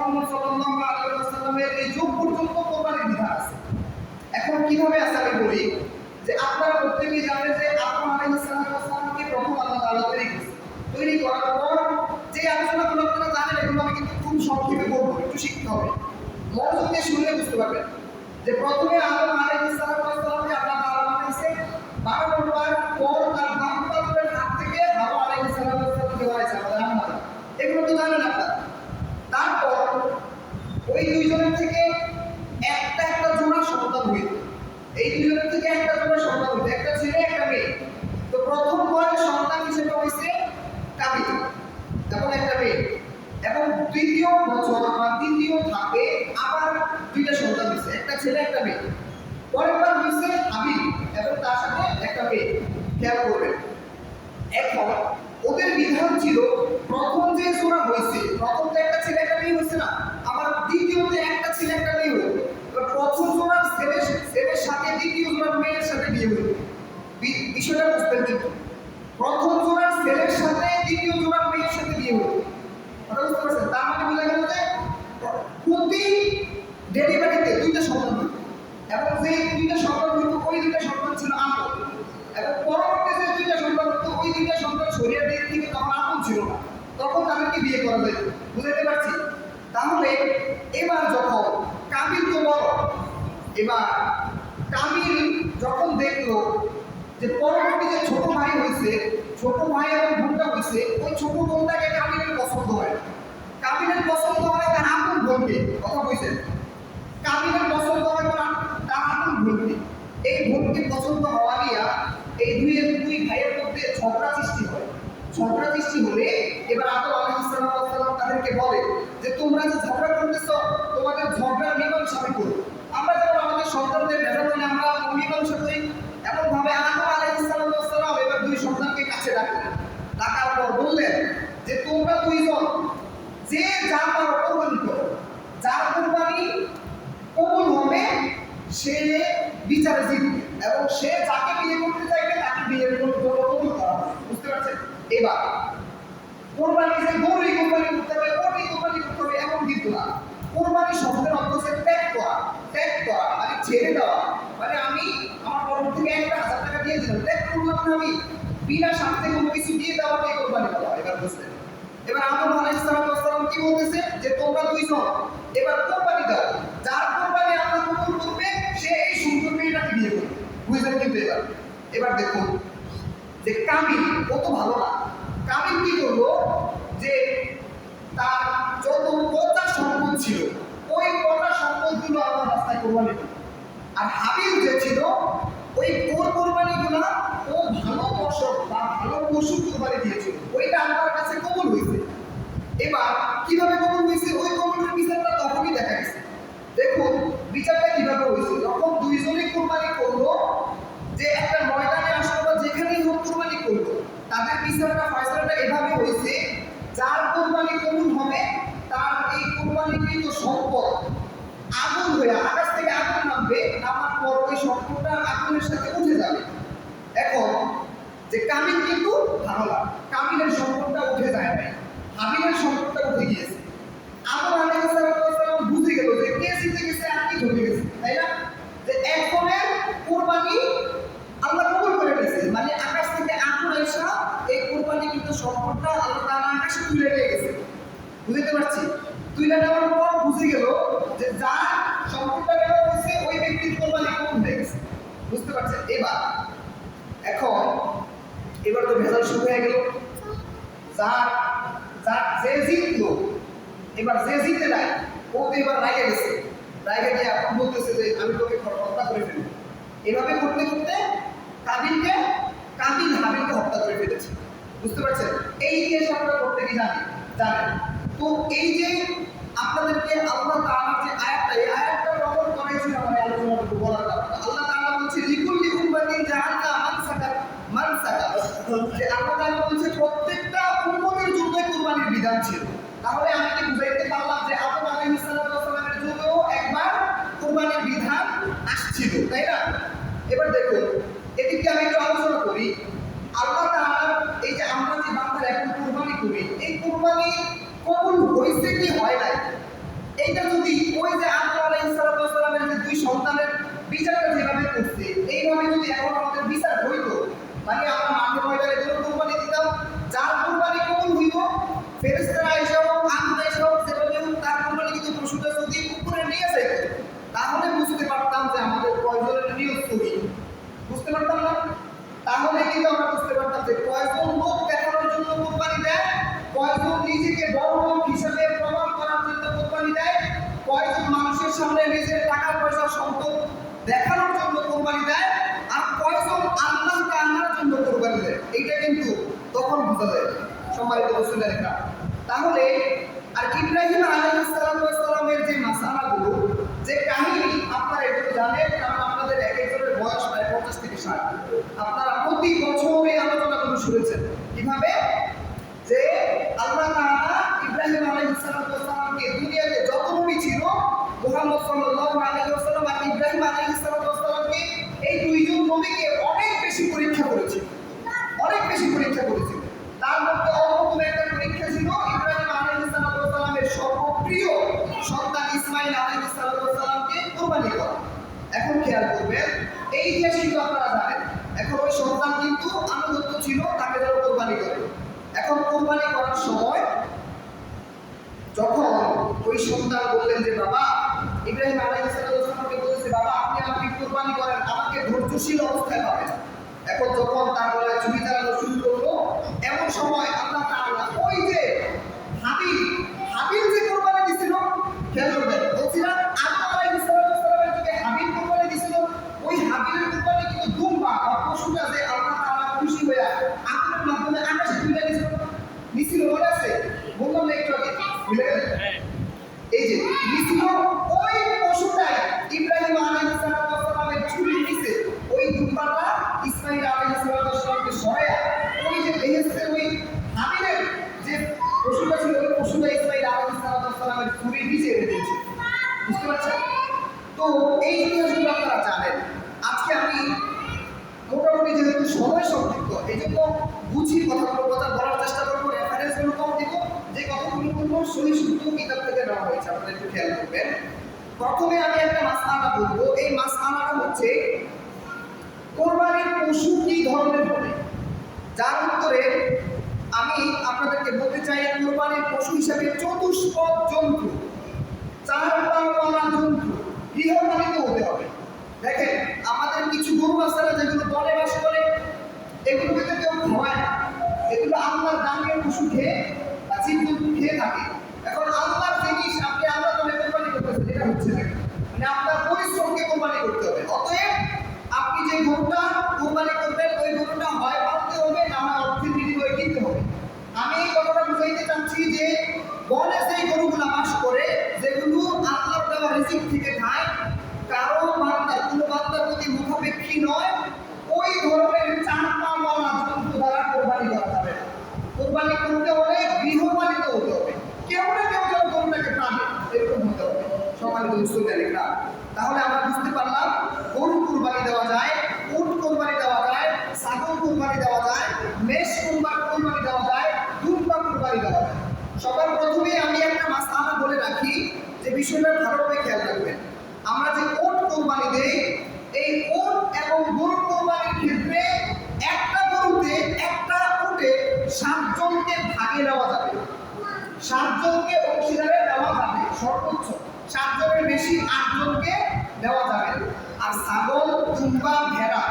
মুহাম্মদ সাল্লাল্লাহু আলাইহি ওয়াসাল্লামের এই যুগ পর্যন্ত কোরবানির বিধান আছে। এখন কিভাবে আছে আমি বলি যে আপনারা প্রত্যেকেই জানেন যে আদম আলাইহিস সালামকে প্রথম আল্লাহ তাআলা তৈরি করার পর যে আলোচনাগুলো আপনারা জানেন এগুলো আমি কিন্তু খুব সংক্ষেপে বলবো, একটু শিখতে হবে, মনোযোগ দিয়ে শুনলে বুঝতে পারবেন যে প্রথমে আদম আলাইহিস সালামকে আল্লাহ তাআলা বানাইছে, বানানোর পর তার বাপ দাদাদের হাত থেকে হাওয়া আলাইহিস সালামকে বানাইছে আমাদের আম্মা। এগুলো তো জানেন আপনারা। তারপর ওই দুইজনের থেকে একটা জোড়া সন্তান হইল, এই দুইজনের থেকে একটা জোড়া সন্তান হইল, একটা ছেলে একটা মেয়ে। তো প্রথম বয়সের সন্তান হিসেবে হয়েছে কাবিল এবং একটা মেয়ে, এবং দ্বিতীয় বছর বা দ্বিতীয় ধাপে আবার দুইটা সন্তান হয়েছে, একটা ছেলে একটা মেয়ে। পরের বার হয়েছে হাবিল এবং তার সাথে একটা মেয়ে। খেয়াল করবেন, এখন ওদের বিধান ছিল প্রথম যে জোড়া হয়েছে, প্রথম তো একটা ছেলে একটা মেয়ে হয়েছে না, আবার দ্বিতীয়তে একটা ছেলে একটা মেয়ে হলো। প্রথম জোড়ার ছেলের সাথে দ্বিতীয় জোড়ার মেয়ের সাথে বিয়ে হলো। বিষয়টা বুঝতেন কিন্তু প্রথম জোড়ার ছেলের সাথে দ্বিতীয় জোড়ার মেয়ের সাথে বিয়ে হলো, কথা বুঝতে পারছেন? তার মানে বোঝা গেল যে প্রতি ডেলিভারিতে দুইটা সন্তান হইত, এবং যে দুইটা সন্তান হইত ওই দুইটা সন্তান ছিল আপন, এবং পরবর্তী যে দুইটা সন্তান হইত ওই দুইটা সন্তান শরীরের দিক থেকে তখন আপন ছিল না, তখন তাদেরকে বিয়ে করা যায়। বুঝতে পারছি? তাহলে এবার যখন কাবিল তো বড়, এবার কাবিল যখন দেখলো যে পরবর্তী যে ছোট ভাই হয়েছে, ছোট ভাই এবং বোনটা হয়েছে, ওই ছোট বোনটাকে কাবিলের পছন্দ হয়। কাবিলের পছন্দ হয় তার আপন বোনকে, কথা বলছেন? কাবিলের পছন্দ হয় তার আপন বোনকে। এই বোনকে পছন্দ হওয়া নিয়ে এই দুই ভাইয়ের মধ্যে ঝগড়া সৃষ্টি হয়। ঝগড়া সৃষ্টি হলে এবার আদম আলাইহিস সালাম তাদেরকে বলে যে তোমরা যে ঝগড়া করতেছ তোমাদের ঝগড়ার মীমাংসা আমি করব। আমরা যেমন আমাদের সন্তানদের ভেজাল হলে আমরা মীমাংসা করি, এমন ভাবে আদম আলাইহিস সালাম এবার দুই সন্তানকে কাছে ডাকলেন। ডাকার পর বললেন যে তোমরা দুইজন যে যা পারো কোরবানি করো, যার কোরবানি কবুল হবে সে বিচারে জিতবে, এবং সে যাকে বিয়ে করতে চাইবে তাকে বিয়ের জন্য কবুল করা হবে। বুঝতে পারছেন? এবার কোরবানি যে গরুই কোরবানি করতে হবে, ওটি কোরবানি করতে হবে এমন কিন্তু না। কোরবানি শব্দের অর্থ হচ্ছে ত্যাগ করা, মানে ছেড়ে দেওয়া, মানে আমি আমার পরম থেকে 1,000 টাকা দিয়ে দিলাম, ত্যাগ করলাম না, আমি বিনা স্বার্থে কোনো কিছু দিয়ে দেওয়াকে কোরবানি বলা হয়। এবার বুঝলেন? এবার আদম আলাইহিস সালাম কি বলতেছে যে তোমরা দুইজন এবার কোরবানি দাও, যার কোরবানি আল্লাহ কবুল করবে সে এই সুন্দর মেয়েটাকে বিয়ে করবে। বুঝলেন? কিন্তু এবার দেখুন যে কাবিল কত ভালো না। কাবিল কি করলো যে তার যত কটা সম্পদ ছিল ওই কটা সম্পদগুলো আল্লাহর রাস্তায় কোরবানি দিল। আর হাবিল যে ছিল ওই কোরবানিগুলো ও ভালো ফসল বা ভালো পশু কোরবানি দিয়েছিল, ওইটা আল্লাহর কাছে কবুল হয়েছে। এবার কিভাবে কবুল হয়েছে ওই কবুলের বিচারটা তখনই দেখা গেছে। দেখুন বিচারটা কিভাবে হয়েছে, যখন দুইজনই কোরবানি করলো, যে একটা ময়দানে আসলো বা যেখানেই হোক কোরবানি করলো, তাদের বিচারটা ফয়সালাটা এভাবে হয়েছে যার কোরবানি কবুল হবে তার এই কোরবানিকৃত সম্পদ আগুন হয়ে আকাশ থেকে আগুন নামবে, নামার পর ওই সম্পদটা আগুনের সাথে উঠে যাবে। এখন যে কাবিল কিন্তু ভালো না, কাবিলের সম্পদটা উঠে যায় নাই, হাবিলের সম্পদটা উঠে গিয়েছে। আদম আলাইহিস সালাম বুঝে গেল যে কে জিতে গেছে আর কি ঘটে গেছে, তাই না? যে একজনের কোরবানি আল্লাহ কবুল করে নিয়েছে, মানে আকাশ থেকে আগুন আইসা এই কোরবানি কিন্তু সম্পদটা আল্লাহ তাআলা আকাশে তুলে নিয়ে গেছে। বুঝতে পারছি? তুলে নেওয়ার পর বুঝে গেল যে যার সম্পদটা নেওয়া হয়েছে ওই ব্যক্তির কোরবানি কবুল হয়ে গেছে। বুঝতে পারছেন? এবার তো ভেজাল শুরু হয়ে গেল। যে জিতলো, এবার যে জিতে নাই ও তো এবার রাগে গেছে, রাগে গিয়ে এখন বলতেছে যে আমি তোকে হত্যা করে ফেলবো। এভাবে করতে করতে কাবিল হাবিলকে হত্যা করে ফেলেছে। বুঝতে পারছেন? এই ইতিহাস আপনারা প্রত্যেকে জানেন। তো এই যে আপনাদেরকে আল্লাহ তাআলা যে আয়াতটা প্রবল করেছিল আমার আলোচনাটুকু বলার কারণে, আল্লাহ তাআলা বলছে লিকুল্লি উম্মাতিন জাআলনা মানসাকা, যে আল্লাহ তাআলা বলছে প্রত্যেকটা উম্মতের জন্য কুরবানির বিধান ছিল। তাহলে আমি কি বুঝাইতে পারলাম যে আদম আলাইহিস সালামের যুগেও একবার কুরবানির বিধান আসছিল, তাই না? এবার দেখুন এদিকে আমি একটু আলোচনা করি। আল্লাহ তাআলা এই যে আমরা যে বান্দারা এখন কুরবানি করি, এই কুরবানি কবুল হয়েছে কি হয় নাই এইটা যদি ওই যে আদম আলাইহিস সালামের যে দুই সন্তানের বিচারটা যেভাবে করছে এইভাবে যদি এখন আমাদের বিচার হইতো, মানে আমরা মাঠে ময়দানে গরু কোরবানি দিতাম, যার কোরবানি কবুল হইব ফেরেশতারা এসেও আমরা এসেও যেভাবে তার কোরবানি কিন্তু পশুটা যদি উপরে নিয়ে যাইত, তাহলে বুঝতে পারতাম যে আমাদের কয়জনের নিয়ত করি, বুঝতে পারতাম না? তাহলে কিন্তু আমরা বুঝতে পারতাম যে কয়জন লোক দেখানোর জন্য কোরবানি দেয়, কয়জন নিজেকে বড় লোক হিসেবে প্রমাণ করার জন্য কোরবানি দেয়, কয়জন মানুষের সামনে নিজের টাকা পয়সা সম্পদ দেখানোর জন্য কোরবানি দেয়, আর কয়জন আল্লাহ তাআলার জন্য কোরবানি দেয়। এইটা কিন্তু তখন বোঝা যায় সম্মানিত মুসলিমরা। তাহলে আর ইব্রাহিম আলাইহিস সালামের যে মাসালাগুলো, যে কাহিনী আপনারা একটু জানেন, কারণ আপনাদের এক একজনের বয়স প্রায় 50 থেকে 60। আপনারা প্রতি বছর এই আলোচনাগুলো শুনেছেন কিভাবে যে আল্লাহ তাআলা ইব্রাহিম আলাইহিস সালামকে দুনিয়াতে যত নবী ছিল মুহাম্মদ সাল্লাল্লাহু আলাইহি ওয়াসাল্লাম আর ইব্রাহিম আলাইহিস সালামকে এই দুইজন নবীকে অনেক বেশি পরীক্ষা করেছে, অনেক বেশি পরীক্ষা করেছে। তার মধ্যে অন্যতম একটা পরীক্ষা ছিল ইব্রাহিম আলাইহিস সালামের সর্বপ্রিয় সন্তান ইসমাঈল আলাইহিস সালামকে কুরবানি করা। এখন খেয়াল করবেন, এই ইতিহাস কিন্তু আপনারা জানেন, এখন ওই সন্তান কিন্তু আনুগত্য ছিল, তাকে যেন কোরবানি করে। এখন কোরবানি করার সময় যখন ওই সন্তান বললেন যে বাবা, ইব্রাহিম আলাইহিস সালামকে বলেছে বাবা আপনি কোরবানি করেন, আমাকে ধৈর্যশীল অবস্থায় পাবেন। এখন যখন তার গলায় ছুরি চালানো শুরু করলো, এমন সময় আল্লাহ তাআলা ওই যে হাবিল যে কোরবানি দিছিল, খেয়াল করবেন, বলছিলাম আদম আলাইহিস সালামের যুগে হাবিল কোরবানি দিছিল, ওই হাবিলের কোরবানি কিন্তু দুম্বা বা পশুটা যে আল্লাহ তাআলা খুশি হয়ে আগুনের মাধ্যমে আকাশে তুলে নিছিল, মনে আছে? বললাম না একটু আগে, ভুলে গেলেন? এই যে নিছিল ওই পশুটাই ইব্রাহিম আলাইহিস সালামের ছুরির নিচে ওই দুম্বাটা ইসমাঈল আলাইহিস সালামকে সরায়া ওই যে বেহেশতের ওই হাবিলের যে পশুটা ছিল, ওই পশুটা ইসমাঈল আলাইহিস সালামের ছুরির নিচে রেখে দিয়েছে। বুঝতে পারছেন? তো এই ইতিহাসগুলো আপনারা জানেন। আজকে আমি মোটামুটি যেহেতু সময় সংক্ষিপ্ত, এই জন্য বুঝি কথাগুলো বলার চেষ্টা করবো, রেফারেন্সগুলো কম দিব, যে কথাগুলো বলবো সহি শুদ্ধ কিতাব থেকে নেওয়া হয়েছে, আপনারা একটু খেয়াল করবেন। প্রথমে আমি একটা মাসআলা বলবো, এই মাসআলাটা হচ্ছে কোরবানির পশু কি ধরনের হবে, যার উত্তরে আমি আপনাদেরকে বলতে চাই কোরবানির পশু হিসাবে চতুষ্পদ জন্তু, 4 পাওয়ালা জন্তু গৃহপালিত হতে হবে। দেখেন আমাদের কিছু গরু আছে না যেগুলো বনে বাস করে, এগুলো কিন্তু কেউ খাওয়ায় না, এগুলো আল্লাহর দানের পশু খেয়ে বা জীবজন্তু খেয়ে থাকে। এখন আল্লাহর জিনিস আপনি আল্লাহ নামে কোরবানি করতেছেন, এটা হচ্ছে না, মানে আপনার পরিশ্রমকে কোরবানি করতে হবে। অতএব আপনি যে গরুটা কোরবানি করবেন ওই গরুটা হয় পালতে হবে, না হয় অর্থের বিনিময়ে কিনতে হবে। আমি এই কথাটা বুঝাইতে চাচ্ছি যে বনে যে গরুগুলা বাস করে, যেগুলো আল্লাহর দেওয়া রিজিক থেকে খায়, কারো বান্দার কোনো বান্দার প্রতি মুখাপেক্ষী নয়, ওই ধরনের 4 পাওয়ালা জন্তু দ্বারা কোরবানি করা যাবে না। কোরবানি করতে হলে গৃহপালিত হতে হবে, কেউ না কেউ যেন গরুটাকে পালে, এরকম হতে হবে সম্মানিত মুসলিমরা। তাহলে আমরা বুঝতে পারলাম গরু কোরবানি দেওয়া যায়, উট কোরবানি দেওয়া যায়, ছাগল কোরবানি দেওয়া যায়, মেষ কোরবানি দেওয়া যায়, দুম্বা কোরবানি দেওয়া যায়। সবার প্রথমে আমি একটা মাসআলা বলে রাখি, যে বিষয়টা ভালোভাবে খেয়াল রাখবেন। আমরা যে উট কোরবানি দেই, এই উট এবং গরু কোরবানির ক্ষেত্রে একটা গরুতে একটা উটে 7 জনকে ভাগে নেওয়া যাবে, 7 জনকে অংশীদারে দেওয়া যাবে, সর্বোচ্চ 7 জনের বেশি 8 জনকে দেওয়া যাবে। আর ছাগল, দুম্বা, ভেড়া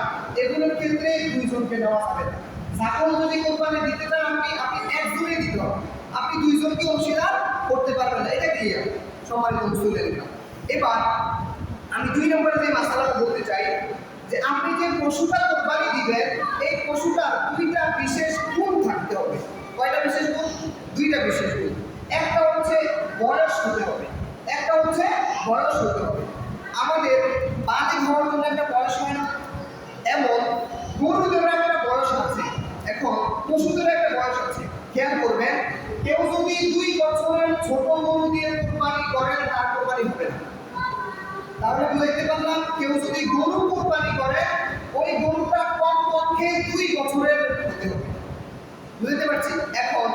এগুলোর ক্ষেত্রে 2 জনকে দেওয়া যাবে। ছাগল যদি কোরবানি দিতে চান আপনি একজনই দিতে হবে, আপনি 2 জনকে অংশীদার করতে পারবেন না, এটা ক্লিয়ার সম্মানিত মুসলিমরা। এবার আমি 2 নম্বরে যে মাসালাটা বলতে চাই, যে আপনি যে পশুটা কোরবানি দিবেন এই পশুটার 2টা বিশেষ গুণ থাকতে হবে। কয়টা বিশেষ গুণ? 2টা বিশেষ গুণ। একটা হচ্ছে বয়স হতে হবে, একটা হচ্ছে বয়স হতে হবে। আমাদের বালিগ হওয়ার জন্য একটা বয়স হয় না, এমন গরুদেরও একটা বয়স আছে, এখন পশুদেরও একটা বয়স আছে। খেয়াল করবেন, কেউ যদি 2 বছরের ছোট গরু দিয়ে কোরবানি করেন তার কোরবানি হবে না। তাহলে বুঝতে পারলাম, কেউ যদি গরু কোরবানি করে ওই গরুটা কমপক্ষে 2 বছরের হতে হবে। বুঝতে পারছি? এখন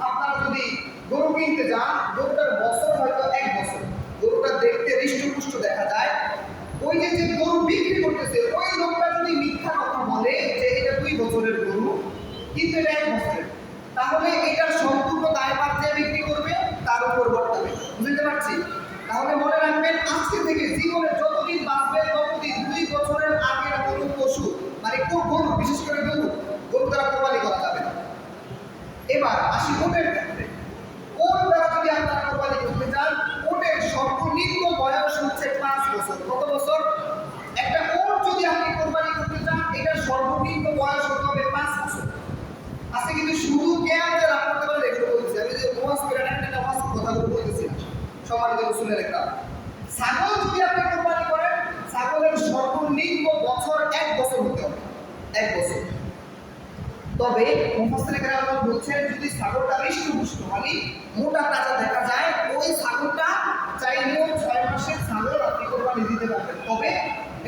আপনারা যদি গরু কিনতে যান, গরুটার বছর হয়তো 1 বছর, হৃষ্টপুষ্ট দেখা যায়, ওই যে যে গরু বিক্রি করতেছে ওই লোকটা যদি মিথ্যা কথা বলে যে এটা 2 বছরের গরু কিন্তু এটা 1 বছরের, তাহলে এটার সম্পূর্ণ দায়ভার যে বিক্রি করবে তার উপর বর্তাবে। বুঝতে পারছি? তাহলে মনে রাখবেন আজকে থেকে জীবনে যতদিন বাঁচবেন ততদিন 2 বছরের আগের কোনো পশু মানে কোন গরু, বিশেষ করে গরু দ্বারা কোরবানি করা যাবে না। এবার আসি ওটের ক্ষেত্রে। ওট দ্বারা যদি আপনারা কোরবানি করতে চান, ওটের সর্বনিম্ন বয়স হচ্ছে 5 বছর। কত বছর? একটা ওট যদি আপনি কোরবানি করতে চান, এটার সর্বনিম্ন বয়স হতে হবে 5 বছর। আজকে কিন্তু শুধু জ্ঞানটা লাভ করতে পারলে একটু বলছি, আমি যে ওয়াজ করে একটা নামাজ কথাগুলো বলতেছি না, সম্মানিত রাসূলের একরাম। ছাগল যদি আপনি কোরবানি করেন, ছাগলের সর্বনিম্ন বছর 1 বছর হতে হবে, 1 বছর। তবে মুফাসসির কেরাম বলছেন যদি ছাগলটা হৃষ্টপুষ্ট মানে মোটা তাজা দেখা যায়, ওই ছাগলটা চাইলেও 6 মাসের ছাগল আপনি কোরবানি দিতে পারবেন। তবে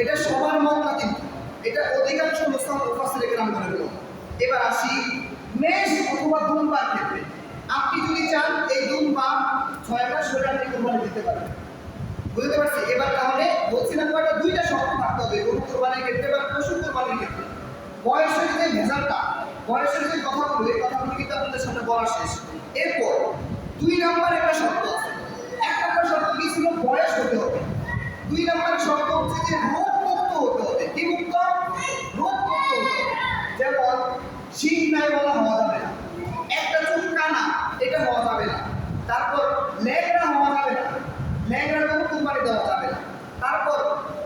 এটা সবার মত না, কিন্তু এটা অধিকাংশ মুফাসসির কেরাম বলেন। এবার আসি মেষ অথবা দুম্বার ক্ষেত্রে। আপনি যদি চান এই দুম্বা 6 মাস ধরে আপনি কোরবানি দিতে পারবেন। বুঝতে পারছি? এবার তাহলে বলছিলাম কয়টা, 2টা শর্ত থাকতে হবে গরু কোরবানির ক্ষেত্রে বা পশু কোরবানির ক্ষেত্রে। বয়সের যে ভেজালটা, বয়সের যে কথাগুলো, এই কথাগুলো কিন্তু আপনাদের সামনে বলা শেষ। এরপর 2 নম্বর একটা শর্ত আছে। 1 নম্বর শর্ত কি ছিল? বয়স হতে হবে। 2 নম্বর শর্ত হচ্ছে যে রোগ মুক্ত হতে হবে। কি মুক্ত? রোগ মুক্ত হতে হবে। যেমন শিং নাই বলা হওয়া যাবে না, একটা চোখ কানা এটা হওয়া যাবে না, তারপর ল্যাংড়া হওয়া যাবে না, ল্যাংড়া গরু কোরবানি দেওয়া যাবে না, তারপর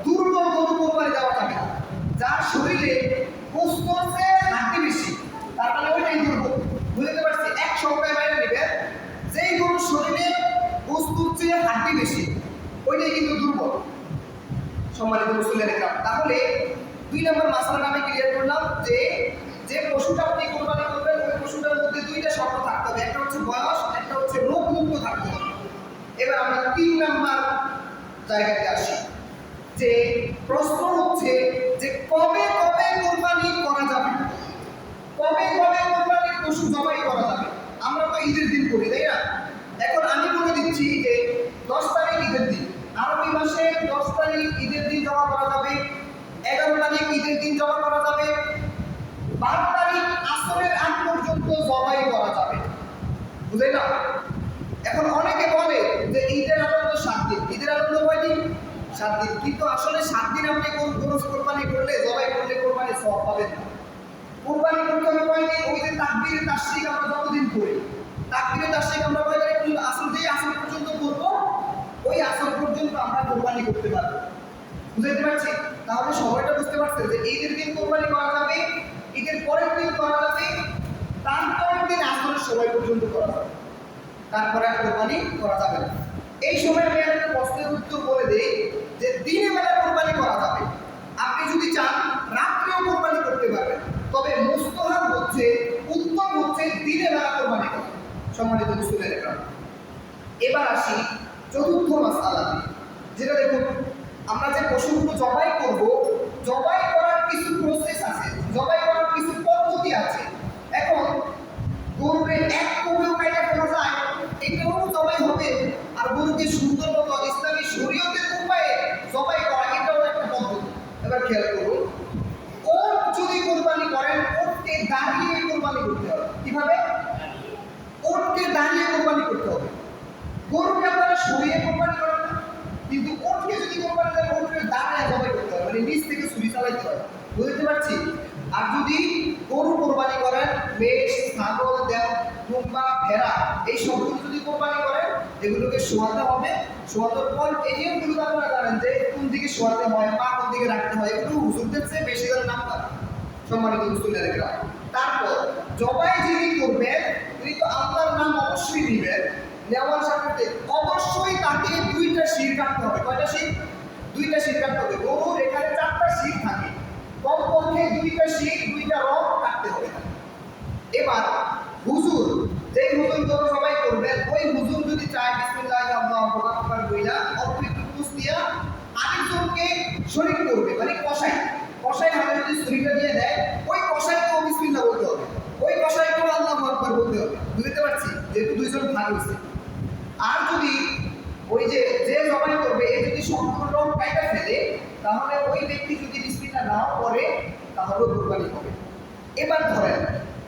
দুর্বল গরু কোরবানি দেওয়া যাবে না, যার শরীরে গোশত আছে হাড্ডি বেশি, তার মানে ওইটাই দুর্বল। বুঝতে পারছি? এক সংখ্যায় বাইরে নেবেন, যেই গরুর শরীরে গোশতের চেয়ে হাড্ডি বেশি ওইটাই কিন্তু দুর্বল। সম্মানিত রাসূলের একরাম, তাহলে 2 নম্বর মাসলাটা আমি ক্লিয়ার করলাম যে যে পশুটা আপনি কোরবানি করবেন ওই পশুটার মধ্যে 2টা শর্ত থাকতে হবে, একটা হচ্ছে বয়স, একটা হচ্ছে রোগ মুক্ত থাকতে হবে। এবার আমরা 3 নম্বর জায়গাতে আসি, যে প্রশ্ন হচ্ছে যে কবে কবে কোরবানি করা যাবে, কবে কবে কোরবানির পশু জবাই করা যাবে। আমরা তো ঈদের দিন করি, তাই না? এখন আমি বলে দিচ্ছি যে 10 তারিখ ঈদের দিন, আরবি মাসের 10 তারিখ ঈদের দিন জমা করা যাবে, 11 তারিখ ঈদের দিন জমা করা যাবে, 12 তারিখ আসরের আগ পর্যন্ত জবাই করা যাবে। বুঝলেন না? এখন অনেকে বলে যে ঈদের আনন্দ 7 দিন, ঈদের আনন্দ কয় দিন? 7 দিন। কিন্তু আসলে 7 দিন আপনি গরু কোরবানি করলে, জবাই করলে কোরবানি সওয়াব পাবেন না। কোরবানি করতে হবে কয় দিন? ওই যে তাকবীরে তাশরিক আমরা যতদিন করি, তাকবীরে তাশরিক আমরা কয় দিন? আসর যেই আসর পর্যন্ত করব ওই আসর পর্যন্ত আমরা কোরবানি করতে পারবো। বুঝতে পারছি? তাহলে সবাইটা বুঝতে পারছে যে ঈদের দিন কোরবানি করা যাবে, ঈদের পরের দিন করা যাবে, তারপরের দিন আসরের সময় পর্যন্ত করা যাবে, তারপরে আর কোরবানি করা যাবে না। এই সময় আমি একটা প্রশ্নের উত্তর বলে দিই যে দিনের বেলা কোরবানি করা যাবে, আপনি যদি চান রাত্রেও কোরবানি করতে পারবেন, তবে মুস্তাহাব হচ্ছে, উত্তম হচ্ছে দিনের বেলা কোরবানি করা। সম্মানিত রাসূলের একরাম, এবার আসি চতুর্থ মাসআলাতে, যেটা দেখুন আমরা যে পশুগুলো জবাই করব, জবাই করার কিছু প্রসেস আছে, জবাই করার কিছু পদ্ধতি আছে। এখন গরুকে এক কোণেও কাটা করা যায়, এটাও জবাই হবে, আর গরুকে সুন্দর মতো ইসলামী শরীয়তের উপায়ে জবাই করা এটাও একটা পদ্ধতি। এবার খেয়াল করুন, ওট যদি কোরবানি করেন, ওটকে দাঁড়িয়ে কোরবানি করতে হবে। কিভাবে? ওটকে দাঁড়িয়ে কোরবানি করতে হবে। গরুকে আপনারা সরিয়ে কোরবানি করেন না, কিন্তু ওটকে যদি কোরবানি করেন ওটকে দাঁড়িয়ে জবাই করতে হবে, মানে নিচ থেকে ছুরি চালাইতে হবে। বুঝতে পারছি? আর যদি গরু কোরবানি করেন, মেষ, ছাগল, দুম্বা, ভেড়া এই সবগুলো যদি কোরবানি করেন, এগুলোকে শোয়াতে হবে। শোয়ানোর পর এই নিয়মগুলো আপনারা জানেন যে কোন দিকে শোয়াতে হয়, পা কোন দিকে রাখতে হয়, এগুলো হুজুরদের চেয়ে বেশি জানেন নাম্বার। সম্মানিত রাসূলের একরাম, তারপর জবাই যিনি করবেন তিনি তো আল্লাহর নাম অবশ্যই নেবেন, নেওয়ার সাথে অবশ্যই তাকে 2টা শির কাটতে হবে। কয়টা শির? 2টা শির কাটতে হবে। গরুর এখানে 4টা শির থাকে, কমপক্ষে 2টা শির, 2টা রগ কাটতে হবে। এবার হুজুর, যেই হুজুর গরু জবাই করবেন, ওই হুজুর যদি চায় বিসমিল্লাহির আল্লাহু আকবার বইলা অল্প একটু পুষ দিয়া আরেকজনকে শরীক করবে, মানে কসাই, কসাই হাতে যদি ছুরিটা দিয়ে দেয়, ওই কসাইকেও বিসমিল্লাহ বলতে হবে, ওই কসাইকেও আল্লাহু আকবার বলতে হবে। বুঝতে পারছি? যেহেতু 2জন ভাগ হয়েছে। আর যদি ওই যে জবাই করবে এ যদি সম্পূর্ণ রং কাইটা ফেলে, তাহলে ওই ব্যক্তি যদি বিসমিল্লাহ নাও পড়ে তাহলেও কুরবানি হবে। এবার ধরেন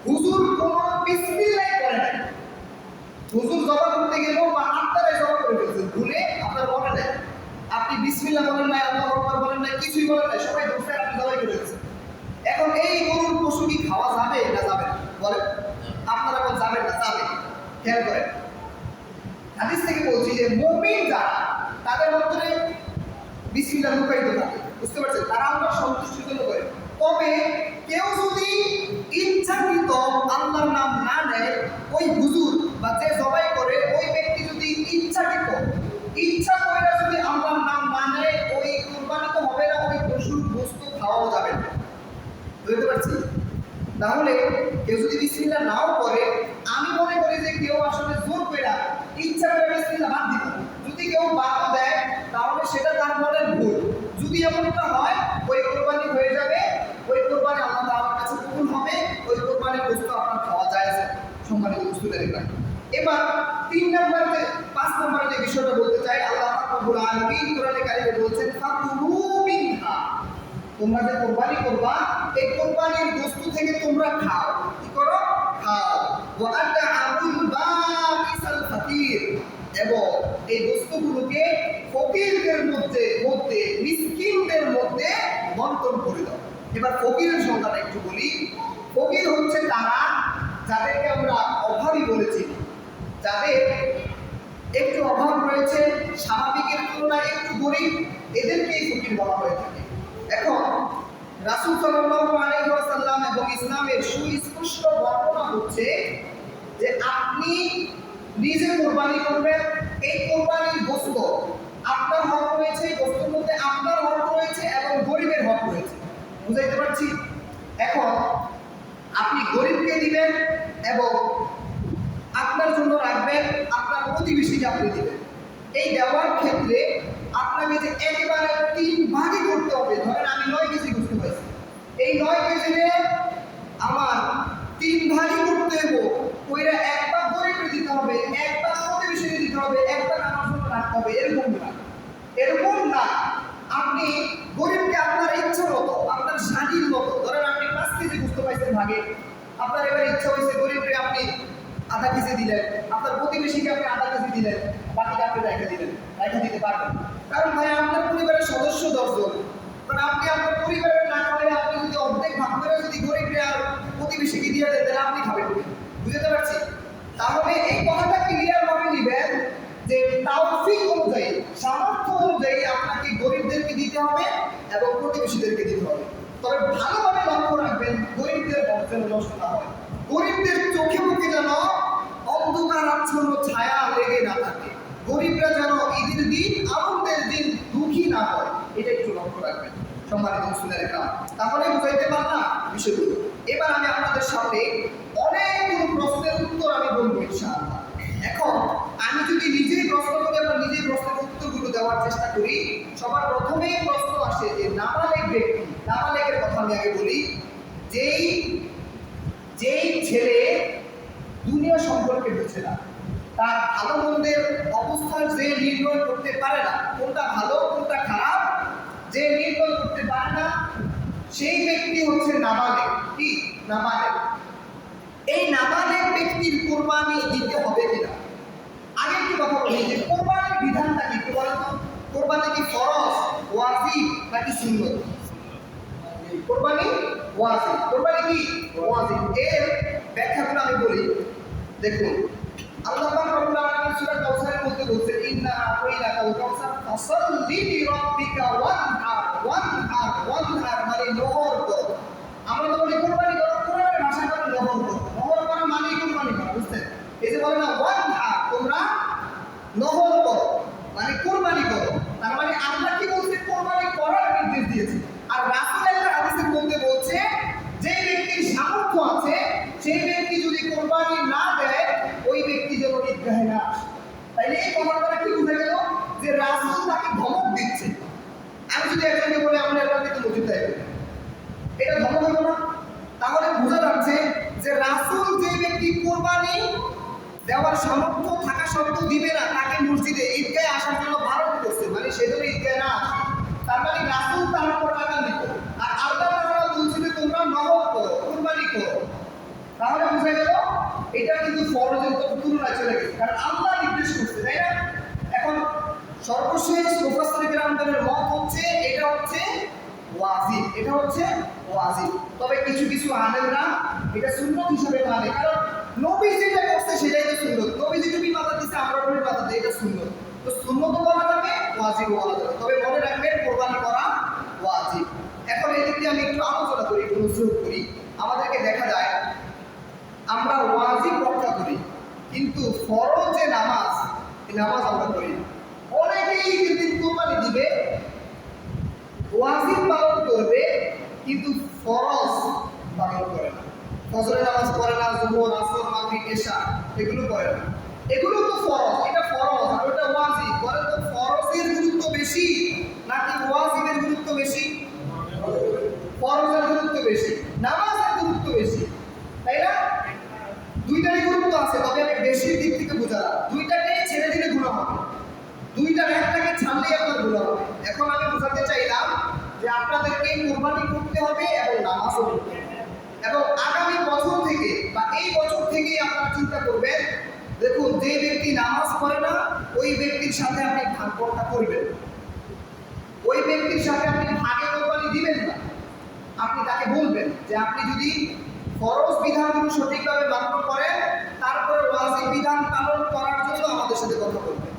হুজুর কোন বিসমিল্লাহ করে নাই, হুজুর জবা করতে গেল বা আপনারাই জবা করে ফেলছেন ভুলে, আপনার মনে নেই, আপনি বিসমিল্লাহ বলেন নাই, আল্লাহু আকবার বলেন নাই, কিছুই বলেন নাই, সবাই ধরছে আপনি জবাই করে ফেলছেন। এখন এই গরুর পশু কি খাওয়া যাবে না যাবে না বলেন? আপনারা বলেন যাবে না, যাবে। খেয়াল করেন, হাদিস থেকে বলছি যে মুমিন যারা, তাদের মধ্যে বিসমিল্লাহ লুকায়িত থাকে, বুঝতে পারছেন? তারা আমরা সন্তুষ্টির জন্য করে। তবে কেউ যদি ইচ্ছাকৃত আল্লাহর নাম না নেয়, ওই হুজুর বা যে জবাই করে ওই ব্যক্তি যদি ইচ্ছা করে যদি আল্লাহর নাম না নেয়, ওই কুরবানি তো হবে না, ওই পশুর বস্তু খাওয়াও যাবে না। বুঝতে পারছি? তাহলে কেউ যদি বিসমিল্লাহ নাও করে, আমি মনে করি যে কেউ আসলে জোর করে ইচ্ছা করে বিসমিল্লাহ বাদ দিবে। যদি কেউ বাদ দেয় তাহলে সেটা তার মনের ভুল। যদি এমনটা হয়, ওই কোরবানি হয়ে যাবে, ওই কোরবানি আল্লাহ তাআলার কাছে কবুল হবে, ওই কোরবানির বস্তু আপনার খাওয়া যায়। সম্মানিত মুসলিমরা, এবার 3 নম্বরে 5 নম্বরে যে বিষয়টা বলতে চাই, আল্লাহ পাক রব্বুল আলামিন কোরআনে কারিমে বলছেন ফাকুলু মিনহা, তোমরা যে কোরবানি করবা এই কোরবানির বস্তু থেকে তোমরা খাও। কি করো? খাও। ওয়া আতআমুল বাঈসাল ফাকির, এবং এই বস্তুগুলোকে ফকিরদের মধ্যে মিসকিনদের মধ্যে বন্টন করে দাও। এবার ফকিরের সংজ্ঞাটা একটু বলি। ফকির হচ্ছে তারা যাদেরকে আমরা অভাবী বলেছি, যাদের একটু অভাব রয়েছে, স্বাভাবিকের তুলনায় একটু গরিব, এদেরকেই ফকির বলা হয়ে থাকে। এখন রাসূল সাল্লাল্লাহু আলাইহি ওয়াসাল্লাম এবং ইসলামের সুস্পষ্ট বর্ণনা হচ্ছে যে আপনি নিজে কোরবানি করবেন, এই কোরবানির গোশত আপনার হক রয়েছে, গোশতের মধ্যে আপনার হক রয়েছে এবং গরিবের হক রয়েছে। বুঝাইতে পারছি? এখন আপনি গরিবকে দিবেন এবং আপনার জন্য রাখবেন, আপনার প্রতিবেশীকে আপনি দিবেন। এই দেওয়ার ক্ষেত্রে আপনাকে যে একেবারে 3 ভাগে করতে হবে। ধরেন আমি 9 কেজি গোশত পাইছি, এই 9 কেজিতে আমার 3 ভাগে করতে হবে। ওইটা এক ভাগ গরিবকে দিতে হবে, এক ভাগ প্রতিবেশীকে দিতে হবে, এক ভাগ আমার জন্য রাখতে হবে। এরকম না। আপনি গরিবকে আপনার ইচ্ছা মতো, আপনার স্বাধীন মতো, ধরেন আপনি 5 কেজি গোশত পাইছেন ভাগে, আপনার এবার ইচ্ছা হয়েছে গরিবকে আপনি আধা কেজি দিলেন, আপনার প্রতিবেশীকে আপনি আধা কেজি দিলেন, বাকিটা আপনি রেখে দিতে পারবেন। কারণ ভাই আপনার পরিবারের সদস্য 10 জন, কারণ আপনি আপনার পরিবারের না খাওয়ালে আপনি যদি অর্ধেক ভাগ করে যদি গরিবকে আর প্রতিবেশীকে দিয়ে দেন, তাহলে আপনি খাবেন। বুঝতে পারছি? তাহলে এই কথাটা ক্লিয়ার ভাবে নিবেন যে তাওফিক অনুযায়ী, সামর্থ্য অনুযায়ী আপনাকে গরিবদেরকে দিতে হবে এবং প্রতিবেশীদেরকে দিতে হবে। তবে ভালোভাবে লক্ষ্য রাখবেন গরিবদের যেন নষ্ট না হয়, গরিবদের চোখে মুখে যেন অন্ধকার আচ্ছন্ন ছায়া লেগে না থাকে, গরিবরা যেন ঈদের দিন, আনন্দের দিন দুঃখী না হয়, এটা একটু লক্ষ্য রাখবেন। সম্মানিত মুসলিমরা, তাহলে বুঝাইতে পারলাম বিষয়গুলো। এবার আমি আপনাদের সামনে অনেকগুলো প্রশ্নের উত্তর আমি বলবো ইনশাআল্লাহ। এখন আমি যদি নিজেই প্রশ্ন করি, আমরা নিজেই প্রশ্নের উত্তরগুলো দেওয়ার চেষ্টা করি। সবার প্রথমেই প্রশ্ন আসে যে নাবালেগ ব্যক্তি, নাবালেগের কথা আমি আগে বলি। যেই ছেলে দুনিয়া সম্পর্কে বুঝে না, তার ভালো মন্দের অবস্থান যে নির্ণয় করতে পারে না, কোনটা ভালো কোনটা খারাপ যে নির্ণয় করতে পারে না, সেই ব্যক্তি হচ্ছে নাবালেগ। কি? নাবালেগ। এই নাবালেগ ব্যক্তির কোরবানি দিতে হবে কিনা? আগে একটু কথা বলি যে কোরবানির বিধানটা কি, একটু বলেন তো। কোরবানি কি ফরজ, ওয়াজিব নাকি সুন্নত? কোরবানি ওয়াজিব। কোরবানি কি? ওয়াজিব। এর ব্যাখ্যাগুলো আমি বলি। দেখুন, আল্লাহ পাক রব্বুল আলামিন সূরা কাউসারের মধ্যে বলছেন ইন্না আতাইনাকাল কাউসার ফাসাল্লি লিরাব্বিকা ওয়ানহার মানে নহর কর। আমরা তো বলি কোরবানি করো, কোরআনের ভাষায় বলে নহর করো। নহর করা মানে কোরবানি করা, বুঝছেন? এই যে বলে না ওয়ানহার, তোমরা নহর করো মানে কোরবানি করো। তার মানে আল্লাহ কি বলছে? কোরবানি করার নির্দেশ দিয়েছে। আর রাসূল একটা হাদিসের মধ্যে বলছে যে ব্যক্তির সামর্থ্য আছে সেই ব্যক্তি যদি কোরবানি না দেয়, ওই ব্যক্তি যেন ঈদগাহে না আসে। তাইলে এই কথাটা কি বোঝা গেল? যে রাসূল তাকে ধমক দিচ্ছে। আমি যদি একজনকে বলি আমরা এবার কিন্তু মসজিদ যাইব, এটা ধমক হলো না? তাহলে বোঝা যাচ্ছে যে রাসূল যে ব্যক্তি কোরবানি দেওয়ার সামর্থ্য থাকা সত্ত্বেও দিবে না, তাকে মসজিদে ঈদগাহে আসার জন্য বারণ করছে, মানে সে যেন ঈদগাহে না তাহলে বোঝা গেল এটা কিন্তু ফরজের তুলনায় চলে গেছে, কারণ আল্লাহ নির্দেশ করছে, তাই না? এখন সর্বশেষ মুফাসসির কিরামদের মত হচ্ছে এটা হচ্ছে ওয়াজিব, এটা হচ্ছে ওয়াজিব। তবে কিছু কিছু আলেমরা এটা সুন্নত হিসেবে মানে, কারণ নবী যেটা করছে সেটাই তো সুন্নত। নবী যে টুপি মাথা দিচ্ছে আমরা টুপি মাথা দিই, এটা সুন্নত। তো সুন্নত বলা যাবে, ওয়াজিব বলা যাবে, তবে মনে রাখবেন কোরবানি করা ওয়াজিব। এখন এই দিক দিয়ে আমি একটু আলোচনা করি, একটু নসিহত করি। আমাদেরকে দেখা যায় আমরা ওয়াজিব রক্ষা করি, কিন্তু ফরজ যে নামাজ, এই নামাজ আমরা করি না। অনেকেই কিন্তু কোরবানি দিবে, ওয়াজিব পালন করবে, কিন্তু ফরজ পালন করে না। ফজরের নামাজ পড়ে না, যুবর, আসর, মাগরিব, এশা এগুলো করে না। এগুলো তো ফরজ, এটা ফরজ আর ওটা ওয়াজিব। বলেন তো ফরজের গুরুত্ব বেশি নাকি ওয়াজিবের গুরুত্ব বেশি? ফরজের গুরুত্ব বেশি, নামাজের গুরুত্ব বেশি, তাই না? দুইটারই গুরুত্ব আছে, তবে আমি বেশির দিক থেকে বোঝালাম। দুইটাকে ছেড়ে দিলে গুনাহ হবে, দুইটার একটাকে ছাড়লেই আপনার গুনাহ হবে। এখন আমি বোঝাতে চাইলাম যে আপনাদেরকে কোরবানি করতে হবে এবং নামাজও পড়তে হবে। এবং আগামী বছর থেকে বা এই বছর থেকেই আপনারা চিন্তা করবেন, দেখুন যে ব্যক্তি নামাজ পড়ে না ওই ব্যক্তির সাথে আপনি ভাগবন্টন করবেন, ওই ব্যক্তির সাথে আপনি ভাগে কোরবানি দিবেন না। আপনি তাকে বলবেন যে আপনি যদি ফরজ বিধানগুলো সঠিকভাবে পালন করেন, তারপরে ওয়াজিব বিধান পালন করার জন্য আমাদের সাথে কথা বলবেন।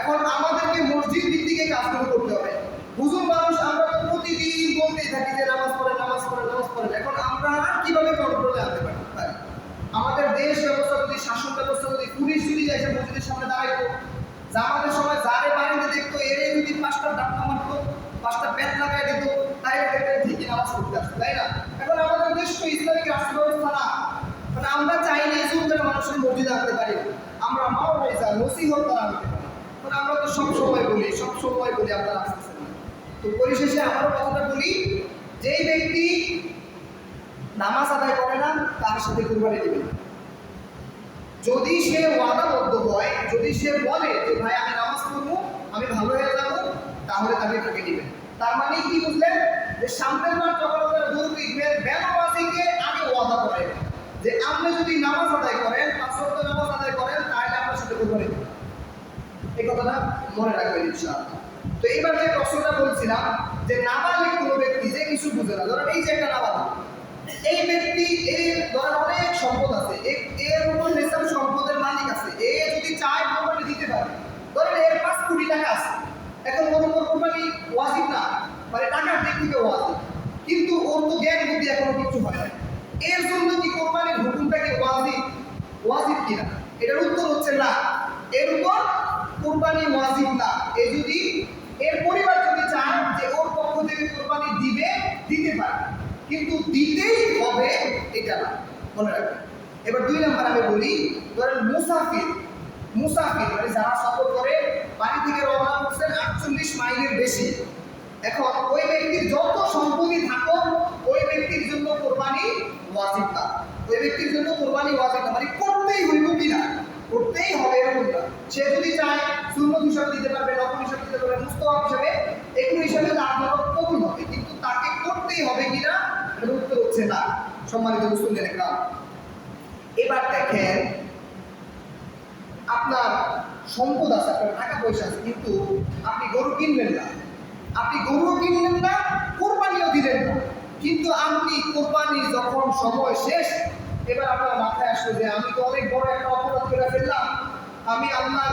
এখন আমাদেরকে মসজিদ ভিত্তিকে কাজগুলো করতে হবে। হুজুর মানুষ আমরা তো প্রতিদিন বলতেই থাকি যে নামাজ পড়ে, নামাজ পড়ে, নামাজ পড়ে। এখন আমরা কিভাবে কন্ট্রোলে আনতে পারি? আমাদের দেশ ব্যবস্থা যদি, শাসন ব্যবস্থা যদি, পুলিশ যদি এসে মসজিদের সামনে দাঁড়াইতো, জামাতের সময় যারে বাড়িতে দেখতো এরে যদি 5টা ডাক্কা মারতো, 5টা পেট লাগাই দিত, তাই দেখতেন ঠিকই নামাজ পড়তে আসতো, তাই না? এখন আমাদের দেশ তো ইসলামিক রাষ্ট্র ব্যবস্থা না, মানে আমরা চাইলে এই সুন্দর মানুষের মসজিদে আনতে পারি, আমরা মাওলাইজা নসিহত তারা আনতে পারি। মানে আমরা তো সব সময় বলি আপনারা আসতেছেন না। তো পরিশেষে আমারও কথাটা বলি, যেই ব্যক্তি নামাজ আদায় করে না তার সাথে কুরবানি দেবে না। যদি সে ওয়াদাবদ্ধ হয়, যদি সে বলে যে ভাই আমি নামাজ পড়বো, আমি ভালো হয়ে যাবো, তাহলে তাকে ঠকে দিবেন। তার মানে কি বুঝলেন? যে সামনের বার যখন আপনারা গরু কিনবেন, বেনামাজিকে আগে ওয়াদা করেন যে আপনি যদি নামাজ আদায় করেন, 5 ওয়াক্ত নামাজ আদায় করেন, তাহলে আপনার সাথে কুরবানি দেবেন। এই কথাটা মনে রাখবেন ইনশাআল্লাহ। তো এইবার যে প্রশ্নটা বলছিলাম যে নাবালিগ কোনো ব্যক্তি যে কিছু বুঝে না, ধরেন এই যে একটা নাবালিগ, এই ব্যক্তি এর ধরেন অনেক সম্পদ আছে, এর উপর নেশার সম্পদের মালিক আছে, এ যদি চায় কোরবানি দিতে পারে। ধরেন এর 5 কোটি টাকা আছে, এখন ওর উপর কোরবানি ওয়াজিব না, মানে টাকার দিক থেকে ওয়াজিব, কিন্তু ওর তো জ্ঞান বুদ্ধি এখনো কিছু হয় না। এর জন্য কি কোরবানির হুকুমটা কি ওয়াজিব কিনা? এটার উত্তর হচ্ছে না, এর উপর কোরবানি ওয়াজিব না। এ যদি এর পরিবার যদি চায় যে ওর পক্ষ থেকে কোরবানি দিতে পারে, কিন্তু দিতেই হবে এটা না, মনে রাখবেন। এবার 2 নাম্বার আমি বলি, ধরেন মুসাফির মানে যারা সফর করে, বাড়ি থেকে রওনা করছেন 48 মাইলের বেশি, এখন ওই ব্যক্তির যত সম্পত্তি থাকুক ওই ব্যক্তির জন্য কোরবানি ওয়াজিব না, ওই ব্যক্তির জন্য কোরবানি ওয়াজিব না, মানে করতেই হইব কিনা, করতেই হবে এরকম না। সে যদি চায় সুন্নত হিসাবে দিতে পারবে, নফল হিসাবে দিতে পারবে, মুস্তাহাব হিসাবে, এগুলো হিসাবে তার জন্য কবুল হবে, কিন্তু তাকে করতেই হবে কিনা এর উত্তর হচ্ছে না। সম্মানিত মুসলিম একরাম, এবার দেখেন আপনার সম্পদ আছে, আপনার টাকা পয়সা আছে, কিন্তু আপনি গরু কিনবেন না, কোরবানিও দিলেন না, কিন্তু আপনি কোরবানি যখন সময় শেষ, এবার আপনার মাথায় আসলো যে আমি তো অনেক বড় একটা অপরাধ করে ফেললাম, আমি আল্লাহ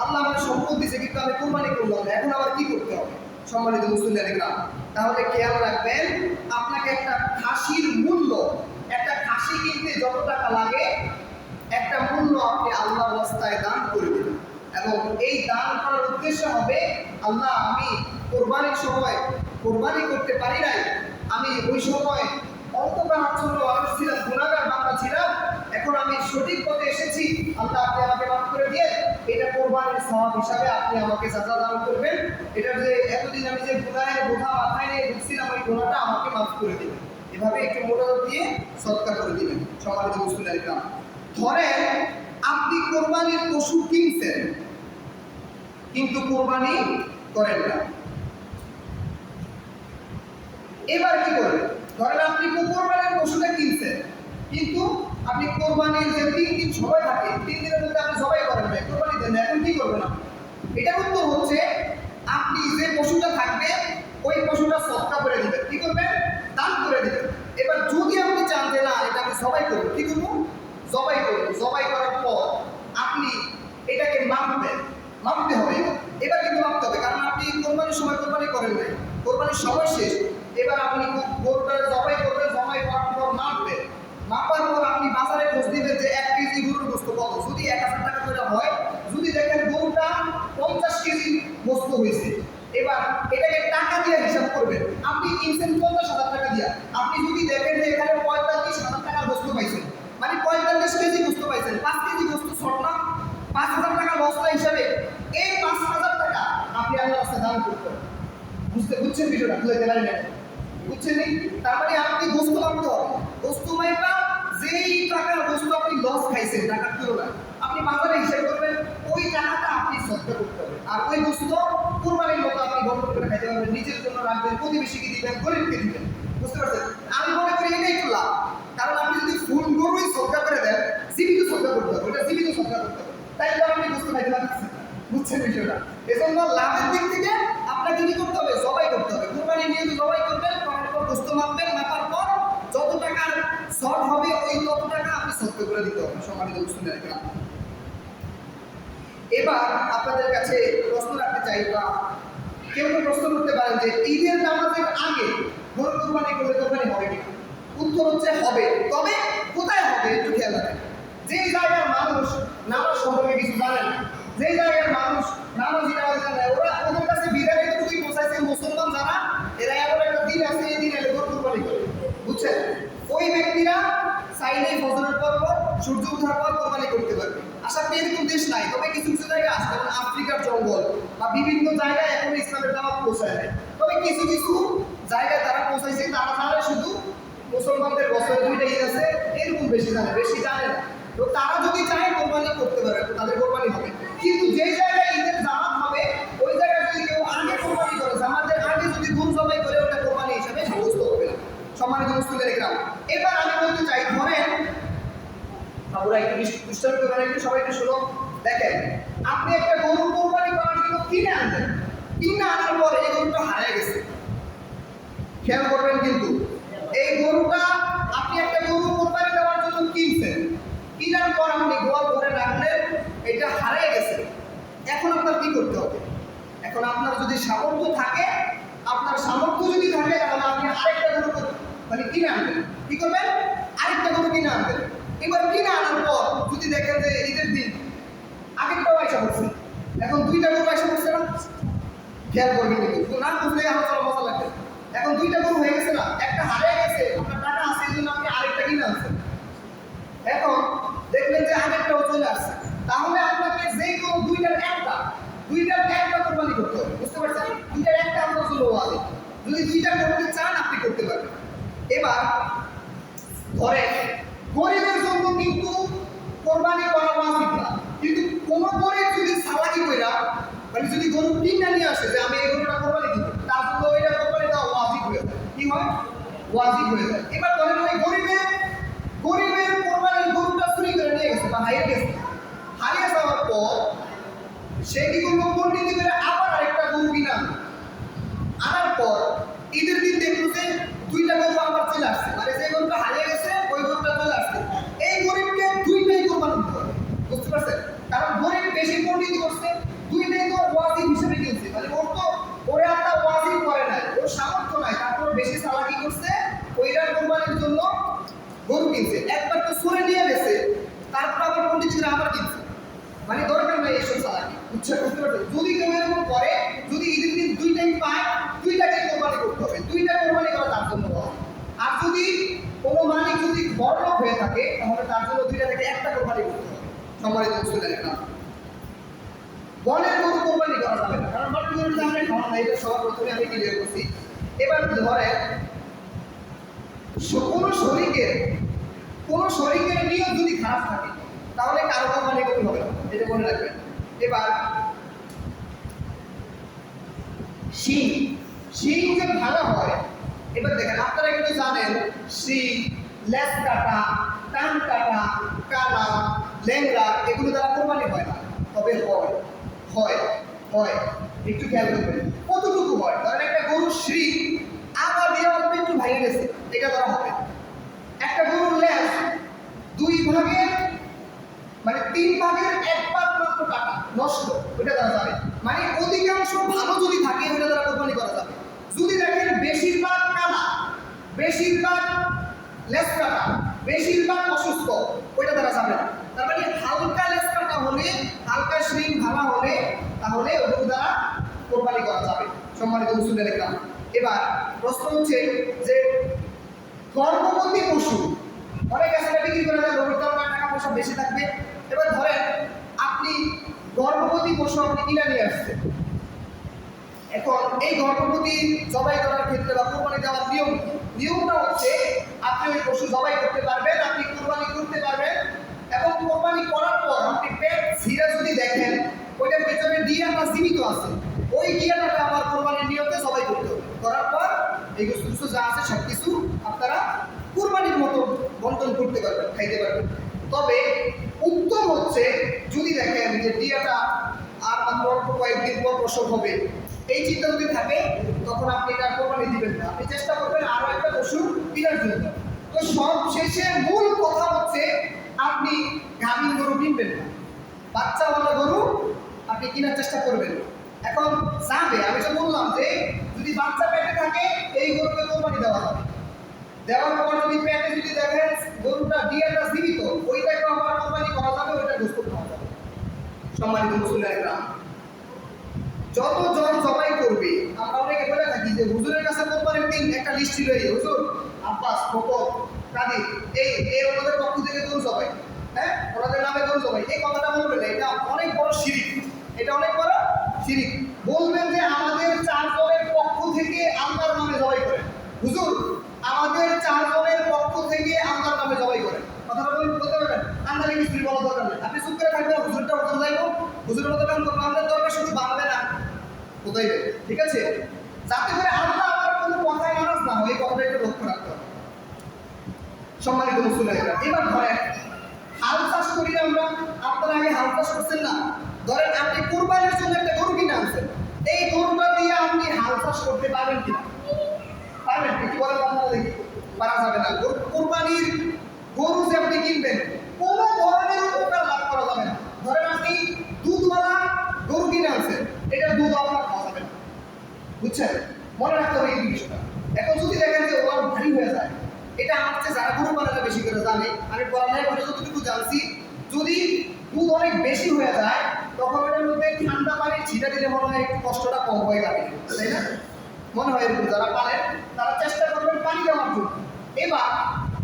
আমার সম্পদ দিয়েছে কিন্তু আমি কোরবানি করলাম না, এখন আবার কি করতে হবে? সম্মানিত মুসলিম একরাম, তাহলে খেয়াল রাখবেন, আপনাকে একটা খাসির মূল্য, একটা খাসি কিনতে যত টাকা লাগে একটা মূল্য আপনি আল্লাহর রাস্তায় দান করে দেবেন, এবং এই দান করার উদ্দেশ্য হবে আল্লাহ আমি কোরবানির সময় কোরবানি করতে পারি নাই, আমি ওই সময় অল্পকারাচ্ছন্ন মানুষ ছিলাম, গুনাহগার বান্দা ছিলাম, এখন আমি সঠিক পথে এসেছি, আল্লাহ আপনি আমাকে মাফ করে দিয়ে এটা কোরবানির সওয়াব হিসাবে আপনি আমাকে সাজা দান করবেন, এটা যে এতদিন আমি যে গুনাহের বোঝা মাথায় নিয়ে ঘুরছিলাম ওই গুনাহটা আমাকে মাফ করে দেবেন, এভাবে একটু মোটা দিয়ে সদকা করে দিবেন। সম্মানিত মুসলিম একরাম, ধরেন আপনি কোরবানির পশু কিনছেন কিন্তু কোরবানি করেন না, এবার কি করবেন? ধরেন আপনি কোরবানির পশুটা কিনছেন কিন্তু আপনি কোরবানির যে 3 দিন সময় থাকে 3 দিনের মধ্যে আপনি জবাই করেন না, কোরবানি দেন না, এখন কি করবেন আপনি? এটার উত্তর হচ্ছে আপনি যে পশুটা থাকবে ওই পশুটা সদকা করে দিবেন। কি করবেন? দান করে দিবেন। এবার যদি আপনি চান যে না এটা আমি জবাই করবো, কি করবো? জবাই করবো। জবাই করার পর আপনি এটাকে মাপতে হবে। এবার কিন্তু মাপতে হবে, কারণ আপনি কোরবানির সময় কোরবানি করেন নাই, কোরবানির সময় শেষ। এবার আপনি গরুটা জবাই করবেন, জবাই করার পর মাপবেন। মাপার পর আপনি বাজারে খোঁজ দিবেন যে 1 কেজি গরুর গোস্ত কত। যদি 1000 টাকা করে হয়, যদি দেখেন গরুটা 50 কেজি গোস্ত হয়েছে, এবার এটাকে টাকা দিয়ে হিসাব করবেন। আপনি কিনছেন 50,000 টাকা দিয়ে, আপনি যদি দেখেন যে এখানে 45,000 টাকা গোস্ত পাইছেন, মানে 45 কেজি গোস্ত পাইছেন, 5 কেজি গোস্ত শর্ট না, 5,000 টাকা লস না হিসাবে এই 5,000 টাকা আপনি আল্লাহর রাস্তায় দান করতে হবে। বুঝছেন বিষয়টা? বুঝতে পারেন না? বুঝছেন? তার মানে আপনি গোস্ত মাপতে হবে। গোস্ত মাইপা যেই টাকার গোস্ত আপনি লস খাইছেন টাকার তুলনায় আপনি বাজারে হিসাব করবেন, ওই টাকাটা আপনি সদকা করতে হবে। আর ওই গোস্ত কুরবানির মতো আপনি বন্ধ করে খাইতে পারবেন, নিজের জন্য রাখবেন, প্রতিবেশীকে দিবেন, গরিবকে দিবেন। বুঝতে পারছেন? আমি মনে করি এটাই তো লাভ। কারণ আপনি যদি ফুল গরুই সদকা করে দেন, জীবিত সদকা করতে হবে, ওটা জীবিত সদকা করতে হবে, তাই তো আপনি গোস্ত খাইতে পারছেন। বুঝছেন বিষয়টা? এজন্য লাভের দিক থেকে আপনাকে কি করতে হবে? জবাই করতে হবে। কুরবানি নিয়ে জবাই করবেন, করার পর গোস্ত মাপবেন, মাপার পর যত টাকার শর্ট হবে ওই তত টাকা আপনি সদকা করে দিতে হবে। সম্মানিত মুসলিম রাখলাম। এবার আপনাদের কাছে প্রশ্ন রাখতে চাই, বা কেউ প্রশ্ন করতে পারেন যে ঈদের নামাজের আগে গরু কুরবানি করলে কোরবানি হবে কিনা? উত্তর হচ্ছে হবে। তবে কোথায় হবে একটু খেয়াল রাখেন। যে জায়গার মানুষ নামাজ সম্পর্কে কিছু জানে না, যে জায়গার মানুষ নামাজ জানে, ওদের কাছে বিধান এতটুকুই পৌঁছাইছে, মুসলমান যারা এরা এমন একটা দিন আছে, এই দিন এলে গরু কুরবানি করে। বুঝছেন? ওই ব্যক্তিরা চাইলে ফজরের পর সূর্য ওঠার পর কোরবানি করতে পারবে। আশা করি এরকম দেশ নাই, তবে কিছু কিছু জায়গায় আছে, যেমন আফ্রিকার জঙ্গল বা বিভিন্ন জায়গায় এখন ইসলামের দাওয়াত পৌঁছায় নাই। তবে কিছু কিছু জায়গায় তারা পৌঁছাইছে, তারা জানে শুধু মুসলমানদের বছরে 2টা ঈদ আছে, এরকম বেশি জানে না। তো তারা যদি চায় কোরবানি করতে পারে, তাদের কোরবানি হবে। কিন্তু যে জায়গায় ঈদের জামাত হবে ওই জায়গায় যদি কেউ আগে কোরবানি করে, জামাতের আগে যদি গরু জবাই করে, ওটা কোরবানি হিসাবে সাব্যস্ত হবে না। সম্মানিত মুসলিমের একরাম, এবার আমি বলতে চাই, ধরেন আমরা একটু দৃষ্টান্ত করেন, একটু সবাই একটু শুনো। দেখেন, আপনি একটা গরু কোরবানি করার জন্য কিনে আনলেন, কিনে আনার পর এই গরুটা হারিয়ে গেছে। খেয়াল করবেন কিন্তু, এই গরুটা আপনি একটা গরু কোরবানি দেওয়ার জন্য কিনছেন, কিনার পর আপনি গোয়াল করে রাখলেন, এটা হারিয়ে গেছে। এখন আপনার কি করতে হবে? এখন আপনার যদি সামর্থ্য থাকে, তাহলে আপনি আরেকটা গরু মানে কিনে আনবেন। কি করবেন? আরেকটা গরু কিনে আনবেন। এবার কিনে আনার পর যদি দেখেন যে ঈদের দিন আগেরটাও আইসা পড়ছে, এখন 2টা গরু আইসা পড়ছে না, খেয়াল করবেন কিন্তু, না বুঝলে আমার মজা লাগবে। এখন 2টা গরু হয়ে গেছে না, একটা হারিয়ে গেছে, আপনার টাকা আছে এই জন্য আপনি আরেকটা কিনে আনছেন। এখন দেখবেন যে আগেরটাও চলে আসছে, তাহলে আপনাকে যেই কোনো দুইটার একটা কোরবানি করতে হবে। বুঝতে পারছেন? 2টার একটা আপনার জন্য ওয়াজিব। যদি 2টা করতে চান আপনি করতে পারবেন। এবার ধরেন গরিবের জন্য কিন্তু কোরবানি করা ওয়াজিব না, কিন্তু কোনো গরিব যদি সালাকি কইরা মানে যদি গরু কিনে নিয়ে আসে যে আমি এই গরুটা কোরবানি দিব, তার জন্য ওইটা কোরবানি দেওয়া ওয়াজিব হয়ে যায়। কি হয়? ওয়াজিব হয়ে যায়। এবার ধরেন ওই গরিবের কোরবানির গরুটা চুরি করে নিয়ে গেছে বা হারিয়ে যাওয়ার পর সে কি করলো? পণ্ডিত করে আবার আরেকটা গরু কিনে আনার পর ঈদের দিন দেখলো যে 2টা গরু আবার চলে আসছে, মানে যে গরুটা হারিয়ে গেছে ওই গরুটা চলে আসছে। এই গরিবকে 2টাই কোরবানি দিতে হবে। বুঝতে পারছেন? কারণ গরিব বেশি পণ্ডিত করছে, 2টাই তো ওয়াজিব হিসেবে কিনছে, মানে ওর একটা ওয়াজিব করে নাই, ওর সামর্থ্য নাই, তারপর বেশি চালাকি করছে, ওইটার কোরবানির জন্য গরু কিনছে। একবার তো সরে নিয়ে গেছে, তারপর আবার পণ্ডিতরা আবার কিনছে, মানে দরকার নাই এসব চালাকি। বুঝতে পারছেন? যদি কেউ এরকম করে, যদি ঈদের দিন 2টাই পায়, 2টাকে কোরবানি করতে হবে, 2টা কোরবানি করা তার জন্য হয়। আর যদি কোনো মালিক যদি বড়লোক হয়ে থাকে, তাহলে তার জন্য 2টা থেকে একটা কোরবানি করতে হবে। সম্মানিত মুসলিম একরাম, বনের গরু কোরবানি করা যাবে না, কারণ বনের গরুটা আমরা খাওয়া না, এটা সবার প্রথমে আমি ক্লিয়ার করছি। এবার ধরেন কোনো শরীকের নিয়ত যদি খারাপ থাকে, তাহলে কারো কোরবানি করতে হবে না, এটা মনে রাখবেন। এবার শিং যে ভালো হয়, এবার দেখেন আপনারা কিন্তু জানেন শিং, লেজ কাটা, টান কাটা, কানা, ল্যাংড়া এগুলো দ্বারা কোরবানি হয় না। তবে হয় হয় হয় একটু খেয়াল করবেন কতটুকু হয়। ধরেন একটা গরুর শ্রী আবার দিয়ে অল্প একটু ভেঙে গেছে, এটা দ্বারা হবে। একটা গরুর লেজ দুই ভাগের মানে তিন ভাগের এক ভাগ মাত্র কাটা নষ্ট, ওইটা দ্বারা যাবে। মানে অধিকাংশ ভালো যদি থাকে ওইটা দ্বারা কোরবানি করা যাবে। যদি দেখেন বেশিরভাগ কানা, বেশিরভাগ লেজ কাটা, বেশিরভাগ অসুস্থ, ওইটা দ্বারা যাবে না। তার মানে হালকা লেজ কাটা হলে, হালকা শ্রিং ভাঙা হলে তাহলে ওগুলো দ্বারা কোরবানি করা যাবে। সম্মানিত মুসলিম দেখলাম। এবার প্রশ্ন হচ্ছে যে গর্ভবতী পশু অনেক আছে বিক্রি করে দেয়, রোগের কারণে টাকা পয়সা বেশি থাকবে। এবার ধরেন আপনি গর্ভবতী পশু আপনি কিনে নিয়ে আসছেন। এখন এই গর্ভবতী জবাই করার ক্ষেত্রে বা কোরবানি দেওয়ার নিয়মটা হচ্ছে আপনি ওই পশু জবাই করতে পারবেন, আপনি কোরবানি করতে পারবেন। এবং কোরবানি করার পর আপনি পেট ছিঁড়ে যদি দেখেন ওইটার পেছনে ডিয়াটা জীবিত আছে, ওই ডিয়াটাকে আবার কোরবানির নিয়মে জবাই করতে হবে। করার পর এই কিছু যা আছে সব কিছু আপনারা কোরবানির মতো বন্টন করতে পারবেন, খাইতে পারবেন। তবে উত্তম হচ্ছে যদি দেখেন যে ডিয়াটা আর মাত্র অল্প কয়েকদিন পর প্রসব হবে, এই চিন্তা যদি থাকে তখন আপনি এটা কোরবানি দিবেন না, আপনি চেষ্টা করবেন আরো একটা পশু কেনার জন্য। তো সব শেষে মূল কথা হচ্ছে আপনি গাভীর গরু কিনবেন না, বাচ্চাওয়ালা গরু আপনি কেনার চেষ্টা করবেন। এখন যাবে, আমি তো বললাম যে যদি বাচ্চা পেটে থাকে এই গরুকে কোরবানি দেওয়া যাবে। দেওয়ার পর যদি পেটে যদি দেখেন গরুটা ডিয়াটা জীবিত, ওইটাকে আবার কোরবানি করা যাবে, ওইটা গোস্ত খাওয়া যাবে। সম্মানিত মুসলিম, যতজন জবাই করবে আমরা অনেকে বলে থাকি যে হুজুরের কাছে কোরবানির দিন একটা লিস্ট ছিল, হুজুর আব্বাস ফকর কাদের এই ওনাদের পক্ষ থেকে গরু জবাই, হ্যাঁ ওনাদের নামে গরু জবাই, এই কথাটা বলবেন না, এটা অনেক বড় শিরিক, এটা অনেক বড় শিরিক। বলবেন যে আমাদের চারজনের পক্ষ থেকে আল্লাহর নামে জবাই করেন, হুজুর আমাদের চারজনের পক্ষ থেকে আল্লাহর নামে জবাই করেন। কথাটা বলতে পারবেন, আন্দালি মিস্ত্রি বলা দরকার নেই, আপনি চুপ করে থাকবেন, হুজুরটা বলতে যাইব, হুজুরের মতো কাম করবো, আমাদের দরকার শুধু বাংলা না কোথায়, ঠিক আছে, যাতে করে আল্লাহ আমার কোনো কথায় নারাজ না হয়, এই কথাটা একটু লক্ষ্য রাখতে হবে। সম্মানিত মুসলিমরা, এবার ধরেন হাল চাষ করি আমরা, আপনারা আগে হাল চাষ করছেন না, ধরেন আপনি কুরবানির জন্য একটা গরু কিনে আনছেন, এই গরুটা দিয়ে আপনি হাল চাষ করতে পারবেন কিনা? পারবেন কি বলেন আপনারা দেখি? পারা যাবে না। কুরবানির গরু যে আপনি কিনবেন কোনো ধরনের উপকার লাভ করা যাবে না। ধরেন আপনি দুধওয়ালা গরু কিনে আনছেন, এটা দুধ আপনার খাওয়া যাবে না, বুঝছেন? মনে রাখতে হবে এই জিনিসটা। এখন যদি দেখেন যে ওরা ভারী হয়ে যায়, এটা আমার চেয়ে যারা গরু পালনে বেশি করে জানে, আমি পড়ালেখা করে যতটুকু জানছি, যদি দুধ অনেক বেশি হয়ে যায় তখন ওটার মধ্যে ঠান্ডা পানির ছিটা দিলে মনে হয় একটু কষ্টটা কম হয়ে যাবে, তাই না? মনে হয় এরকম যারা পালেন তারা চেষ্টা করবেন পানি দেওয়ার জন্য। এবার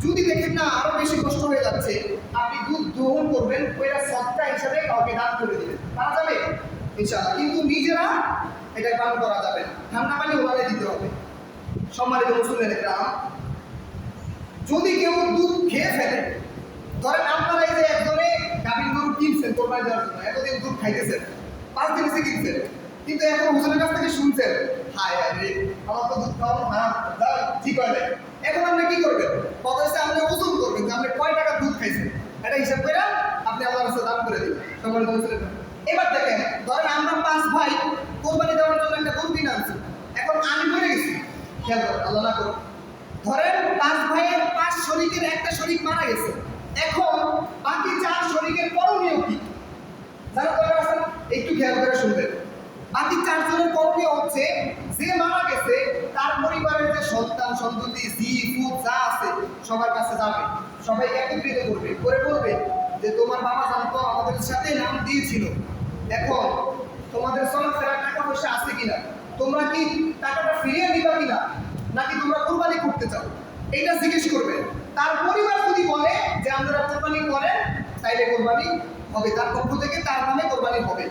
যদি দেখেন না আরো বেশি কষ্ট হয়ে যাচ্ছে, আপনি দুধ গ্রহণ করবেন, ওইটা সৎকা হিসাবে কাউকে দান করে দিবেন, পারা যাবে ইনশাআল্লাহ। কিন্তু নিজেরা এটা পান করা যাবে না, ঠান্ডা পানি ওনারে দিতে হবে। সম্মানিত মুসলিমরা, যদি কেউ দুধ খেয়ে ফেলে, ধরেন আপনারা এই যে একজনে গাভীর গরু কিনছেন কোরবানি দেওয়ার জন্য, এতদিন দুধ খাইতেছেন, 5 দিন এসে কিনছেন, কিন্তু এখন হুজুরের কাছ থেকে শুনছেন হায় রে আমার তো দুধ খাওয়ানো হারাম, ঠিক হয় না। এখন আপনি কি করবেন? কথা হচ্ছে আপনি ওজন করবেন যে আপনি কয় টাকা দুধ খাইছেন, এটা হিসাব করে আপনি আল্লাহর কাছে দান করে দিবেন। সম্মানিত মুসলিমরা, এবার দেখেন ধরেন আমরা 5 ভাই কোরবানি দেওয়ার জন্য একটা গরু কিনে আনছি, এখন আমি মরে গেছি, খেয়াল করেন আল্লাহ না করুন, ধরেন 5 ভাইয়ের 5 শরীকের একটা শরীক মারা গেছে, এখন বাকি 4 শরীকের করণীয় কি? যারা দরকার আছে একটু খেয়াল করে শুনবেন। বাকি 4 জনের করণীয় হচ্ছে যে মারা গেছে তার পরিবারের যে সন্তান সন্ততি জি পুত যা আছে সবার কাছে যাবে, সবাই একত্রিত করবে, করে বলবে যে তোমার বাবা জানতো আমাদের সাথে নাম দিয়েছিল, এখন তোমাদের চলাফেরার টাকা পয়সা আছে কিনা, তোমরা কি টাকাটা ফিরিয়ে দিবা কিনা, নাকি তোমরা কোরবানি করতে চাও, এইটা জিজ্ঞেস করবে। তার পরিবার যদি বলে যে আমরা কোরবানি করেন, তাইলে কোরবানি হবে, তার পক্ষ থেকে তার নামে কোরবানি হবে।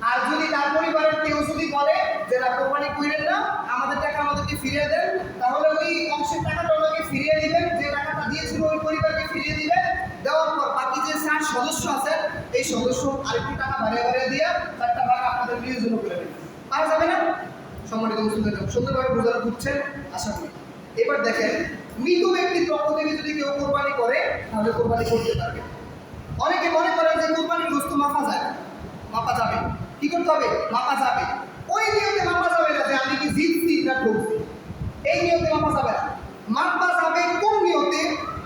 আর যদি তার পরিবারের কেউ যদি বলে যে না কোরবানি করেন না, আমাদের টাকা আমাদেরকে ফিরিয়ে দেন, তাহলে ওই অংশের টাকাটা ওনাকে ফিরিয়ে দিবেন, যে টাকাটা দিয়েছিল ওই পরিবারকে ফিরিয়ে দিবেন। দেওয়ার পর বাকি যে 4 সদস্য আছেন এই সদস্য আরেকটু টাকা বাড়িয়ে বাড়িয়ে দিয়ে 4টা ভাগ আপনাদের নিয়োজন করে দেবেন, পারা যাবে না? সম্মানিত মুসলিমদের সুন্দরভাবে বোঝানো বুঝছেন আশা করি। এবার দেখেন মৃত ব্যক্তির পক্ষ থেকে যদি কেউ কোরবানি করে তাহলে কোরবানি করতে পারবে। অনেকে মনে করেন যে কোরবানির গোশত মাপা যায় না, মাপা যাবে। কি করতে হবে? মাপা যাবে। ওই নিয়মে মাপা যাবে না যে আমি কি জিতছি না ঠকছি, এই নিয়মে মাপা যাবে না। মাপা যাবে কোন নিয়মে?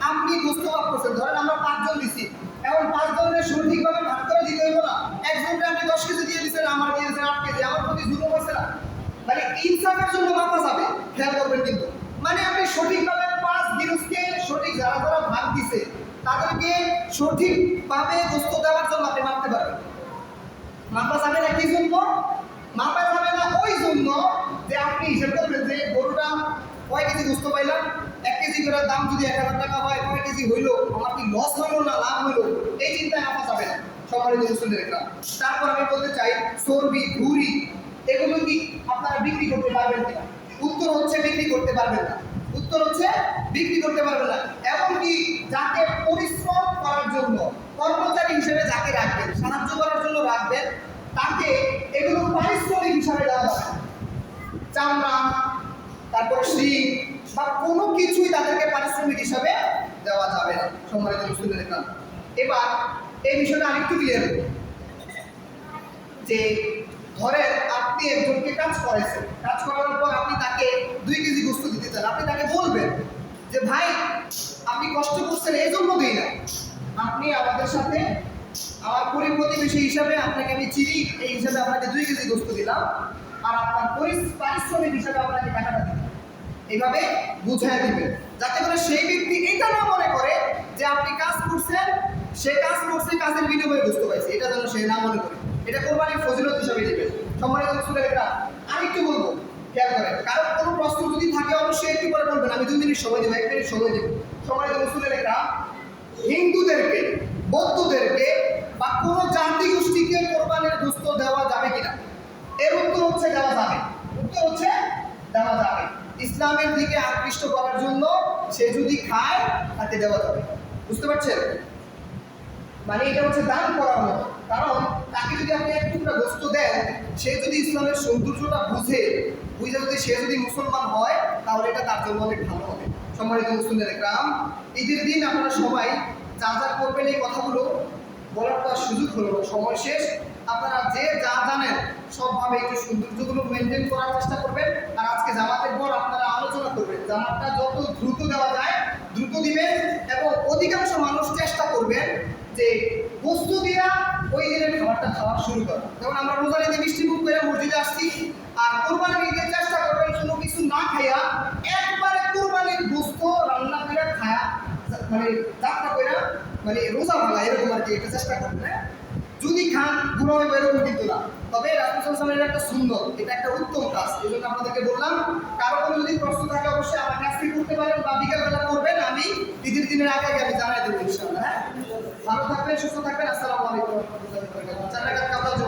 আপনি গোশত মাপ করছেন, ধরেন আমরা 5 জন দিছি, এখন 5 জনের সঠিকভাবে ভাগ করে দিতে হইব না। একজনকে আপনি 10 কেজি দিয়ে দিচ্ছেন, আমার দিয়ে দিচ্ছেন 8 কেজি, আমার প্রতি জুলুম হচ্ছে না। মানে ইনসাফের জন্য মাপা যাবে, খেয়াল করবেন কিন্তু। মানে আপনি সঠিকভাবে 5 গিরুজকে সঠিক যারা যারা ভাগ দিছে তাদেরকে সঠিকভাবে গোশত দেওয়ার জন্য আপনি মাপতে পারবেন। মাপা যাবে না কি জন্য? মাপা যাবে না ওই জন্য যে আপনি হিসাব করবেন যে গরুটা কয় কেজি গোশত পাইলাম, 1 কেজি করে দাম যদি 1000 টাকা হয়, কয় কেজি হইলো, আমার কি লস হইলো না লাভ হইলো, এই চিন্তায় মাপা যাবে না। সম্মানিত মুসলিমদের একটা তারপর আমি বলতে চাই, চর্বি ভুঁড়ি এগুলো কি আপনারা বিক্রি করতে পারবেন কিনা? উত্তর হচ্ছে বিক্রি করতে পারবেন না। উত্তর হচ্ছে বিক্রি করতে পারবেন না। এমনকি যাকে পরিশ্রম করার জন্য কর্মচারী হিসেবে যাকে রাখবেন, সাহায্য করার জন্য রাখবেন, তাকে এগুলো পারিশ্রমিক হিসাবে দেওয়া যাবে না। চামড়া, তারপর শিং বা কোনো কিছুই তাদেরকে পারিশ্রমিক হিসাবে দেওয়া যাবে না। সম্মানিত মুসলিমদের একটা এবার এই বিষয়টা আরেকটু ক্লিয়ার হবে যে ধরেন আপনি একজনকে কাজ করাইছেন, কাজ করানোর পর আপনি তাকে 2 কেজি গোশত দিতে চান, আপনি তাকে বলবেন যে ভাই আপনি কষ্ট করছেন এই জন্য দিই না, আপনি আমাদের সাথে আমার প্রতিবেশী হিসাবে আপনাকে আমি চিনি, এই হিসাবে আপনাকে 2 কেজি গোশত দিলাম, আর আপনার পারিশ্রমিক হিসাবে আপনাকে টাকাটা দিলাম। এইভাবে বুঝাই দিবেন যাতে করে সেই ব্যক্তি এটা না মনে করে যে আপনি কাজ করছেন, সে কাজ করছে, কাজের বিনিময়ে গোশত পাইছে, এটা যেন সে না মনে করে। এটা কোরবানির ফজিলত হিসাবে দিবেন। সম্মানিত মুসলিমদের এটা আরেকটু বলবো, খেয়াল করেন, কারণ কোনো প্রশ্ন যদি থাকে অবশ্যই একটু পরে বলবেন, আমি 2 মিনিট সময় দেবো, 1 মিনিট সময় দেবো। সম্মানিত মুসলিমদের এটা হিন্দুদেরকে, বৌদ্ধদেরকে বা কোনো জাতি গোষ্ঠীকে কোরবানির গোশত দেওয়া যাবে কিনা? এর উত্তর হচ্ছে দেওয়া যাবে। উত্তর হচ্ছে দেওয়া যাবে। ইসলামের দিকে আকৃষ্ট করার জন্য সে যদি খায় তাকে দেওয়া যাবে। বুঝতে পারছেন? মানে এটা হচ্ছে দান করার মতো। কারণ তাকে যদি আপনি এক টুকরা গোশত দেন, সে যদি ইসলামের সৌন্দর্যটা বুঝে যদি সে যদি মুসলমান হয়, তাহলে এটা তার জন্য অনেক ভালো হবে। সম্মানিত মুসলিমদের একরাম, ঈদের দিন আপনারা সবাই যা যা করবেন এই কথাগুলো বলার তো সুযোগ হলো না, সময় শেষ। আপনারা যে যা জানেন সবভাবে একটু সৌন্দর্যগুলো মেনটেন করার চেষ্টা করবেন। আর আজকে জামাতের পর আপনারা আলোচনা করবেন, জামাতটা যত দ্রুত দেওয়া যায় দ্রুত দিবেন, এবং অধিকাংশ মানুষ চেষ্টা করবেন যে বস্তু দিয়া ওই দিনের খাবারটা খাওয়া শুরু করা। যেমন আমরা রোজার ঈদে মিষ্টি মুখ করে মসজিদে আসছি, আর কোরবানির ঈদে চেষ্টা করবেন কোনো কিছু না খাইয়া একবারে কোরবানির গোশত রান্না করে খায়া, মানে যাত্রা করে, মানে রোজা ভাঙা এরকম আর কি একটা চেষ্টা করবেন। হ্যাঁ, যদি খান গুণ হইব এরকম কিন্তু না, তবে রাসূল সাল্লাল্লাহু একটা সুন্দর, এটা একটা উত্তম কাজ, এই জন্য আপনাদেরকে বললাম। কারো কোনো যদি প্রশ্ন থাকে অবশ্যই আমার কাছ থেকে করতে পারেন বা বিকালবেলা করবেন, আমি ঈদের দিনের আগে আমি জানাই দেবো ইনশাআল্লাহ। হ্যাঁ, ভালো থাকবেন, সুস্থ থাকবেন। আসসালামু আলাইকুম ওয়া রাহমাতুল্লাহি ওয়া বারাকাতুহু।